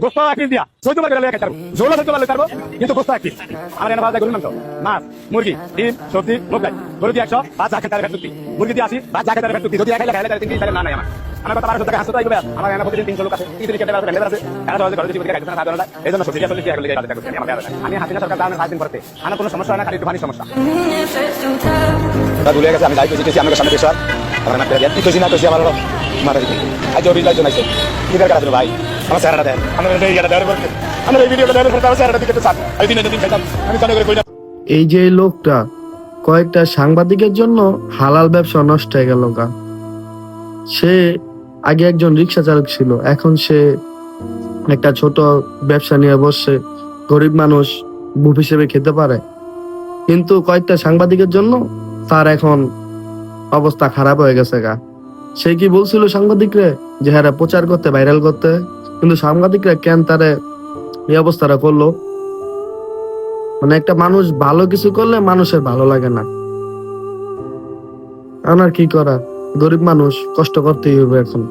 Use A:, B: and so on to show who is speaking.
A: গোস্ত এক পিস দিয়া সহ্য করে লেগে খাইতে পারবো, ঝোলও সহ্য করলে পারবো, কিন্তু গোস্ত এক পিস। আমার এনে ভাজা গরুর মাংস, মাছ, মুরগি, ডিম, সবজি, মোগলাই। গরু দিয়ে 100, ভাত যা খেতে পারে চুক্তি। মুরগি দিয়ে 80, ভাত যা খেতে পারে চুক্তি। যদি খাইলে 3 দিন না নাই আমার কথা 1200 টাকা হাসতে তাই আমার এনে প্রতিদিন 300 লোক আছে, 30 কেটে আছে, ভেন্ডার আছে, এরা সহজে ঘরে দিতে খাইতে না খাবে না। এই জন্য সবজি দিয়ে 40 টাকা করে কাজ করতে আমার বেলা। আমি হাসিনা সরকার দাঁড়ানো 5 দিন করতে আমার কোনো সমস্যা হয় না, খালি একটু পানি সমস্যা। ভুলে গেছে আমি লাইভ বুঝেছি আমাদের সামনে পেশার আমার না কি কইছি না কইছি আমার মারা দিতে আজ ওর লাইভ জনাইছে কি দরকার আছে ভাই আমার স্যারটা দেন আমরা এই ইয়াটা দেওয়ার পরে আমরা এই ভিডিওটা দেওয়ার পরে আমার স্যারটা দিতে চাই এই দিনে যদি খাইতাম আমি তাহলে করে কই না।
B: এই যে লোকটা কয়েকটা সাংবাদিকের জন্য হালাল ব্যবসা নষ্ট হয়ে গেল গা। সে আগে একজন রিক্সা চালক ছিল, এখন সে একটা ছোট ব্যবসা নিয়ে বসে, গরিব মানুষ বুফ হিসেবে খেতে পারে। কিন্তু কয়েকটা সাংবাদিকের জন্য তার এখন অবস্থা খারাপ হয়ে গেছে গা। সে কি বলছিল সাংবাদিকরে যে হ্যাঁ প্রচার করতে, ভাইরাল করতে, কিন্তু সাংবাদিকরা কেন তারে এই অবস্থাটা করলো? মানে একটা মানুষ ভালো কিছু করলে মানুষের ভালো লাগে না। আর কি করা, গরিব মানুষ কষ্ট করতেই হবে এখন।